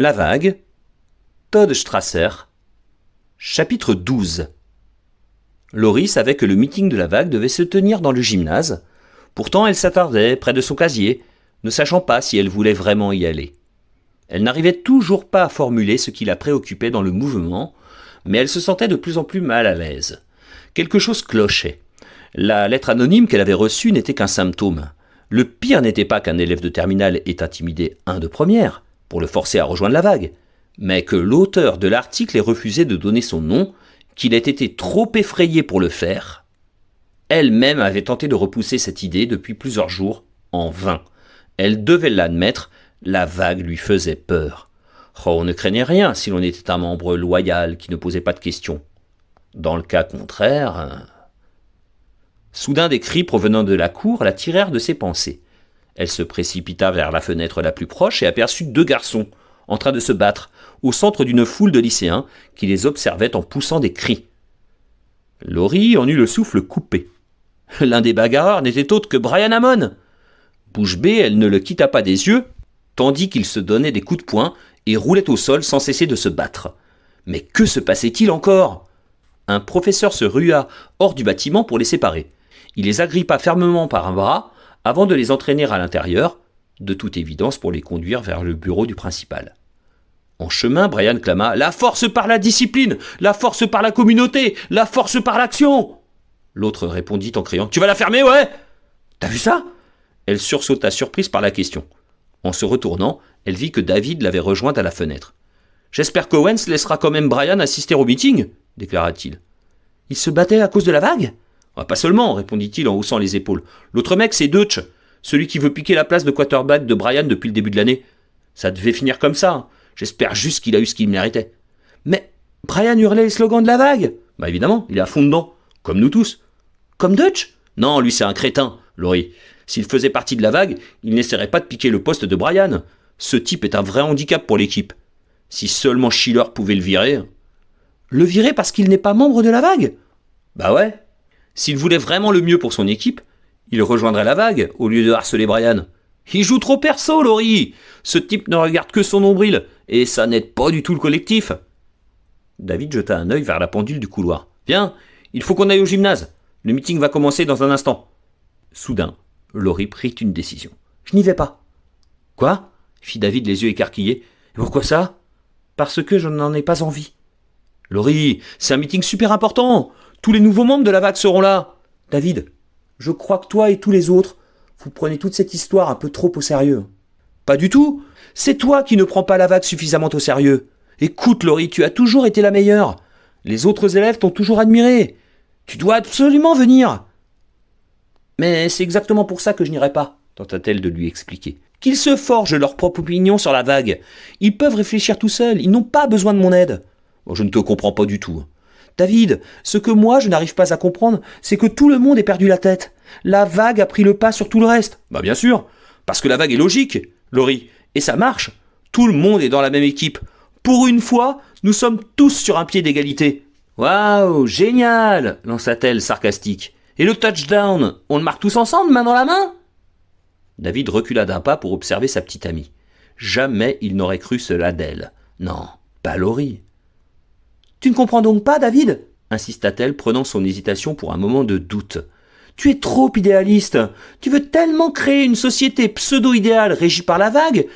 La vague, Todd Strasser, chapitre 12. Laurie savait que le meeting de la vague devait se tenir dans le gymnase. Pourtant, elle s'attardait près de son casier, ne sachant pas si elle voulait vraiment y aller. Elle n'arrivait toujours pas à formuler ce qui la préoccupait dans le mouvement, mais elle se sentait de plus en plus mal à l'aise. Quelque chose clochait. La lettre anonyme qu'elle avait reçue n'était qu'un symptôme. Le pire n'était pas qu'un élève de terminale ait intimidé un de première, pour le forcer à rejoindre la vague, mais que l'auteur de l'article ait refusé de donner son nom, qu'il ait été trop effrayé pour le faire. Elle-même avait tenté de repousser cette idée depuis plusieurs jours, en vain. Elle devait l'admettre, la vague lui faisait peur. Oh, on ne craignait rien si l'on était un membre loyal qui ne posait pas de questions. Dans le cas contraire... Soudain, des cris provenant de la cour la tirèrent de ses pensées. Elle se précipita vers la fenêtre la plus proche et aperçut 2 garçons, en train de se battre, au centre d'une foule de lycéens qui les observaient en poussant des cris. Laurie en eut le souffle coupé. L'un des bagarreurs n'était autre que Brian Hammond. Bouche bée, elle ne le quitta pas des yeux, tandis qu'il se donnait des coups de poing et roulait au sol sans cesser de se battre. Mais que se passait-il encore ? Un professeur se rua hors du bâtiment pour les séparer. Il les agrippa fermement par un bras avant de les entraîner à l'intérieur, de toute évidence pour les conduire vers le bureau du principal. En chemin, Brian clama « La force par la discipline, la force par la communauté, la force par l'action !» L'autre répondit en criant « Tu vas la fermer, ouais !»« T'as vu ça ?» Elle sursauta surprise par la question. En se retournant, elle vit que David l'avait rejointe à la fenêtre. « J'espère qu'Owens laissera quand même Brian assister au meeting !» déclara-t-il. « Il se battait à cause de la vague ?»« Pas seulement, » répondit-il en haussant les épaules. « L'autre mec, c'est Deutsch, celui qui veut piquer la place de quarterback de Brian depuis le début de l'année. Ça devait finir comme ça. Hein. J'espère juste qu'il a eu ce qu'il méritait. »« Mais Brian hurlait les slogans de la vague !»« Évidemment, il est à fond dedans. Comme nous tous. »« Comme Deutsch ?»« Non, lui c'est un crétin, Laurie. S'il faisait partie de la vague, il n'essaierait pas de piquer le poste de Brian. Ce type est un vrai handicap pour l'équipe. Si seulement Schiller pouvait le virer... » « Le virer parce qu'il n'est pas membre de la vague ?»« Bah ouais. S'il voulait vraiment le mieux pour son équipe, il rejoindrait la vague au lieu de harceler Brian. Il joue trop perso, Laurie. Ce type ne regarde que son nombril, et ça n'aide pas du tout le collectif. » David jeta un œil vers la pendule du couloir. « Viens, il faut qu'on aille au gymnase. Le meeting va commencer dans un instant. » Soudain, Laurie prit une décision. « Je n'y vais pas. »« Quoi ?» fit David les yeux écarquillés. « Pourquoi ça ?»« Parce que je n'en ai pas envie. » « Laurie, c'est un meeting super important. Tous les nouveaux membres de la vague seront là. »« David, je crois que toi et tous les autres, vous prenez toute cette histoire un peu trop au sérieux. »« Pas du tout. C'est toi qui ne prends pas la vague suffisamment au sérieux. Écoute, Laurie, tu as toujours été la meilleure. Les autres élèves t'ont toujours admiré. Tu dois absolument venir. »« Mais c'est exactement pour ça que je n'irai pas, » tenta-t-elle de lui expliquer. « Qu'ils se forgent leur propre opinion sur la vague. Ils peuvent réfléchir tout seuls. Ils n'ont pas besoin de mon aide. » « Je ne te comprends pas du tout. »« David, ce que moi je n'arrive pas à comprendre, c'est que tout le monde ait perdu la tête. La vague a pris le pas sur tout le reste. »« Bien sûr, parce que la vague est logique, Laurie, et ça marche. Tout le monde est dans la même équipe. Pour une fois, nous sommes tous sur un pied d'égalité. »« Waouh, génial !» lança-t-elle sarcastique. « Et le touchdown, on le marque tous ensemble, main dans la main ?» David recula d'un pas pour observer sa petite amie. Jamais il n'aurait cru cela d'elle. Non, pas Laurie. « Tu ne comprends donc pas, David ?» insista-t-elle, prenant son hésitation pour un moment de doute. « Tu es trop idéaliste. Tu veux tellement créer une société pseudo-idéale régie par la vague,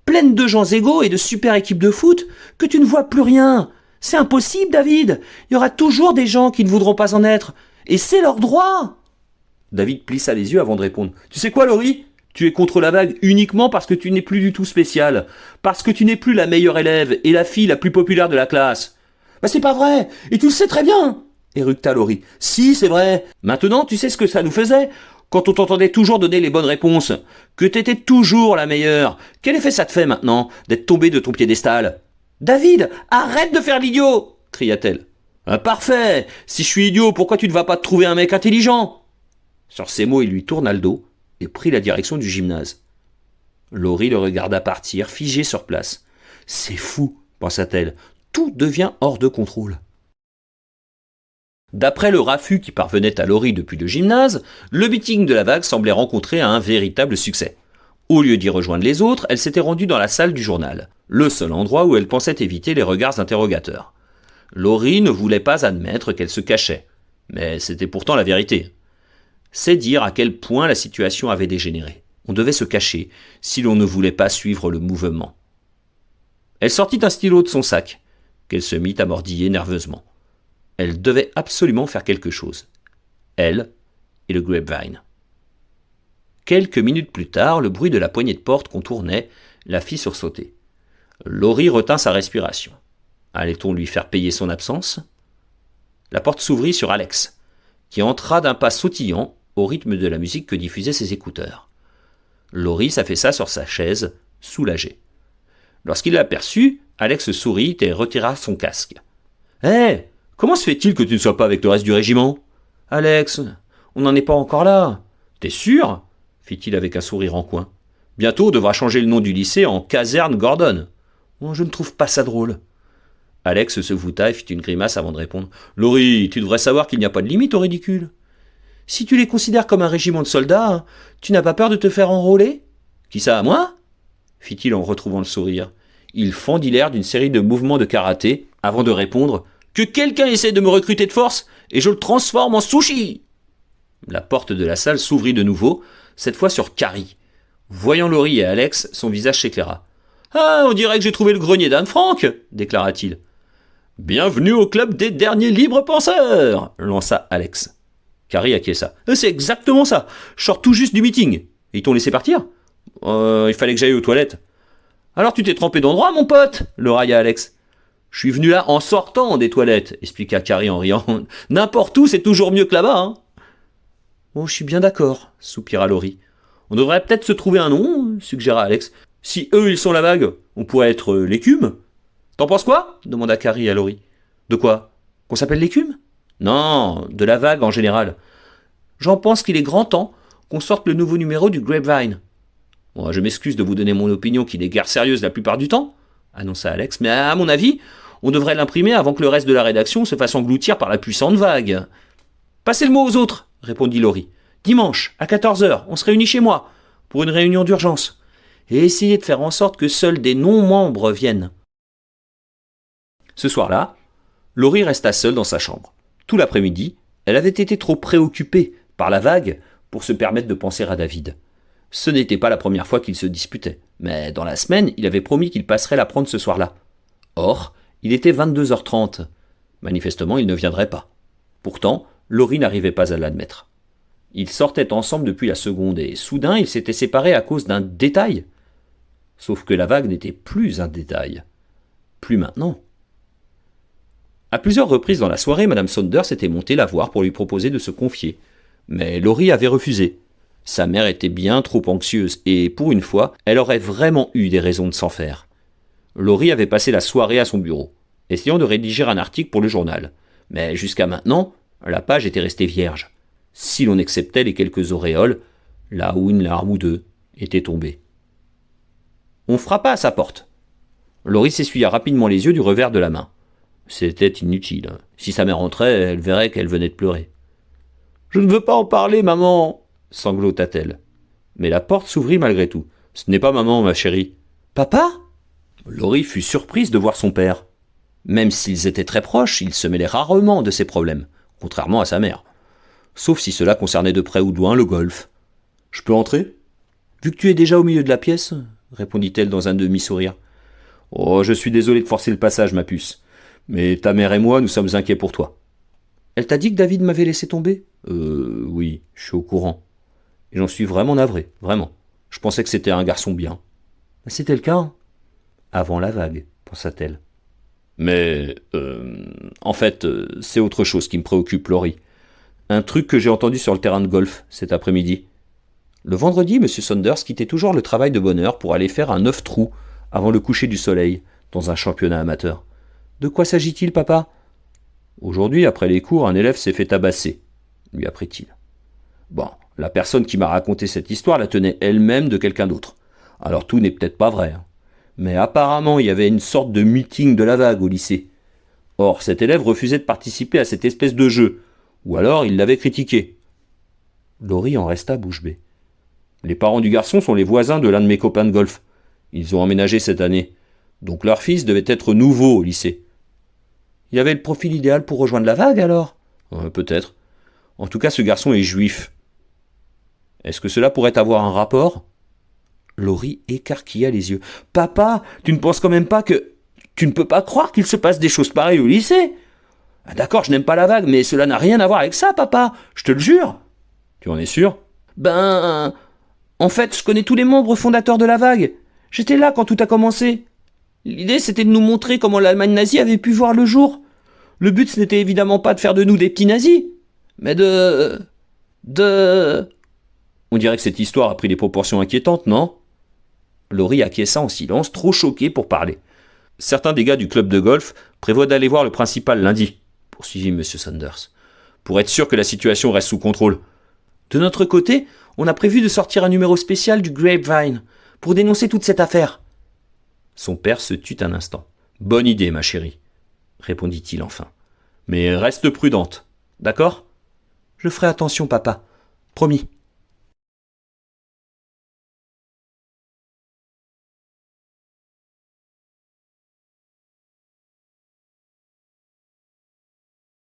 pleine de gens égaux et de super équipes de foot, que tu ne vois plus rien. C'est impossible, David. Il y aura toujours des gens qui ne voudront pas en être. Et c'est leur droit. » David plissa les yeux avant de répondre. « Tu sais quoi, Laurie ? Tu es contre la vague uniquement parce que tu n'es plus du tout spéciale. Parce que tu n'es plus la meilleure élève et la fille la plus populaire de la classe. » « C'est pas vrai, et tu le sais très bien !» éructa Laurie. « Si, c'est vrai. Maintenant, tu sais ce que ça nous faisait quand on t'entendait toujours donner les bonnes réponses, que t'étais toujours la meilleure. Quel effet ça te fait maintenant d'être tombé de ton piédestal ?»« David, arrête de faire l'idiot !» cria-t-elle. « Parfait. Si je suis idiot, pourquoi tu ne vas pas te trouver un mec intelligent ?» Sur ces mots, il lui tourna le dos et prit la direction du gymnase. Laurie le regarda partir, figé sur place. « C'est fou, pensa-t-elle. Tout devient hors de contrôle. » D'après le raffut qui parvenait à Laurie depuis le gymnase, le meeting de la vague semblait rencontrer un véritable succès. Au lieu d'y rejoindre les autres, elle s'était rendue dans la salle du journal, le seul endroit où elle pensait éviter les regards interrogateurs. Laurie ne voulait pas admettre qu'elle se cachait, mais c'était pourtant la vérité. C'est dire à quel point la situation avait dégénéré. On devait se cacher si l'on ne voulait pas suivre le mouvement. Elle sortit un stylo de son sac, qu'elle se mit à mordiller nerveusement. Elle devait absolument faire quelque chose. Elle et le Grapevine. Quelques minutes plus tard, le bruit de la poignée de porte qu'on tournait la fit sursauter. Laurie retint sa respiration. Allait-on lui faire payer son absence ? La porte s'ouvrit sur Alex, qui entra d'un pas sautillant au rythme de la musique que diffusaient ses écouteurs. Laurie s'affaissa sur sa chaise, soulagée. Lorsqu'il l'aperçut, Alex sourit et retira son casque. « Hé, comment se fait-il que tu ne sois pas avec le reste du régiment ?»« Alex, on n'en est pas encore là. »« T'es sûr ?» fit-il avec un sourire en coin. « Bientôt, on devra changer le nom du lycée en Caserne Gordon. »« Oh, je ne trouve pas ça drôle. » Alex se voûta et fit une grimace avant de répondre. « Laurie, tu devrais savoir qu'il n'y a pas de limite au ridicule. Si tu les considères comme un régiment de soldats, tu n'as pas peur de te faire enrôler ? » ?»« Qui ça, moi ?» fit-il en retrouvant le sourire. Il fendit l'air d'une série de mouvements de karaté avant de répondre « Que quelqu'un essaie de me recruter de force et je le transforme en sushi !» La porte de la salle s'ouvrit de nouveau, cette fois sur Carrie. Voyant Laurie et Alex, son visage s'éclaira. « Ah, on dirait que j'ai trouvé le grenier d'Anne Frank !» déclara-t-il. « Bienvenue au club des derniers libres penseurs !» lança Alex. Carrie acquiesça. « C'est exactement ça. Je sors tout juste du meeting. Ils t'ont laissé partir ? Il fallait que j'aille aux toilettes. »« Alors tu t'es trompé d'endroit, mon pote ?» le railla Alex. « Je suis venu là en sortant des toilettes, » expliqua Carrie en riant. « N'importe où, c'est toujours mieux que là-bas, hein. » « Oh, je suis bien d'accord, » soupira Laurie. « On devrait peut-être se trouver un nom, » suggéra Alex. « Si eux, ils sont la vague, on pourrait être l'écume. »« T'en penses quoi ?» demanda Carrie à Laurie. « De quoi ? Qu'on s'appelle l'écume ? » ?»« Non, de la vague en général. J'en pense qu'il est grand temps qu'on sorte le nouveau numéro du Grapevine. »« Bon, je m'excuse de vous donner mon opinion qui n'est guère sérieuse la plupart du temps, » annonça Alex, « mais à mon avis, on devrait l'imprimer avant que le reste de la rédaction se fasse engloutir par la puissante vague. »« Passez le mot aux autres !» répondit Laurie. « Dimanche, à 14h, on se réunit chez moi, pour une réunion d'urgence, et essayez de faire en sorte que seuls des non-membres viennent. » Ce soir-là, Laurie resta seule dans sa chambre. Tout l'après-midi, elle avait été trop préoccupée par la vague pour se permettre de penser à David. Ce n'était pas la première fois qu'ils se disputaient, mais dans la semaine, il avait promis qu'il passerait la prendre ce soir-là. Or, il était 22h30. Manifestement, il ne viendrait pas. Pourtant, Laurie n'arrivait pas à l'admettre. Ils sortaient ensemble depuis la seconde et soudain ils s'étaient séparés à cause d'un détail. Sauf que la vague n'était plus un détail. Plus maintenant. À plusieurs reprises dans la soirée, Madame Saunders était montée la voir pour lui proposer de se confier. Mais Laurie avait refusé. Sa mère était bien trop anxieuse et, pour une fois, elle aurait vraiment eu des raisons de s'en faire. Laurie avait passé la soirée à son bureau, essayant de rédiger un article pour le journal. Mais jusqu'à maintenant, la page était restée vierge, si l'on acceptait les quelques auréoles, là où une larme ou deux était tombée. On frappa à sa porte. Laurie s'essuya rapidement les yeux du revers de la main. C'était inutile. Si sa mère entrait, elle verrait qu'elle venait de pleurer. « Je ne veux pas en parler, maman !» sanglota-t-elle. Mais la porte s'ouvrit malgré tout. « Ce n'est pas maman, ma chérie. »« Papa ?» Laurie fut surprise de voir son père. Même s'ils étaient très proches, il se mêlait rarement de ses problèmes, contrairement à sa mère. Sauf si cela concernait de près ou de loin le golf. « Je peux entrer ?»« Vu que tu es déjà au milieu de la pièce, » répondit-elle dans un demi-sourire. « Oh, je suis désolé de forcer le passage, ma puce. Mais ta mère et moi, nous sommes inquiets pour toi. »« Elle t'a dit que David m'avait laissé tomber ?»« Oui, je suis au courant. Et j'en suis vraiment navré, vraiment. Je pensais que c'était un garçon bien. »« C'était le cas, hein. Avant la vague, pensa-t-elle. Mais, en fait, c'est autre chose qui me préoccupe, Laurie. Un truc que j'ai entendu sur le terrain de golf cet après-midi. Le vendredi, M. Saunders quittait toujours le travail de bonne heure pour aller faire un 9 trous avant le coucher du soleil dans un championnat amateur. De quoi s'agit-il, papa ? Aujourd'hui, après les cours, un élève s'est fait tabasser, lui apprit-il. Bon, la personne qui m'a raconté cette histoire la tenait elle-même de quelqu'un d'autre. Alors tout n'est peut-être pas vrai, hein. Mais apparemment, il y avait une sorte de meeting de la vague au lycée. Or, cet élève refusait de participer à cette espèce de jeu, ou alors il l'avait critiqué. Laurie en resta bouche bée. Les parents du garçon sont les voisins de l'un de mes copains de golf. Ils ont emménagé cette année. Donc leur fils devait être nouveau au lycée. Il avait le profil idéal pour rejoindre la vague alors ? Peut-être. En tout cas, ce garçon est juif. Est-ce que cela pourrait avoir un rapport ? Laurie écarquilla les yeux. « Papa, tu ne penses quand même pas que... Tu ne peux pas croire qu'il se passe des choses pareilles au lycée ? D'accord, je n'aime pas la vague, mais cela n'a rien à voir avec ça, papa, je te le jure. » Tu en es sûr ? En fait, je connais tous les membres fondateurs de la vague. J'étais là quand tout a commencé. L'idée, c'était de nous montrer comment l'Allemagne nazie avait pu voir le jour. Le but, ce n'était évidemment pas de faire de nous des petits nazis, mais de... On dirait que cette histoire a pris des proportions inquiétantes, non ? Laurie acquiesça en silence, trop choqué pour parler. Certains des gars du club de golf prévoient d'aller voir le principal lundi, poursuivit M. Sanders, pour être sûr que la situation reste sous contrôle. De notre côté, on a prévu de sortir un numéro spécial du Grapevine pour dénoncer toute cette affaire. Son père se tut un instant. « Bonne idée, ma chérie, » répondit-il enfin. « Mais reste prudente, d'accord ? » « Je ferai attention, papa. Promis. »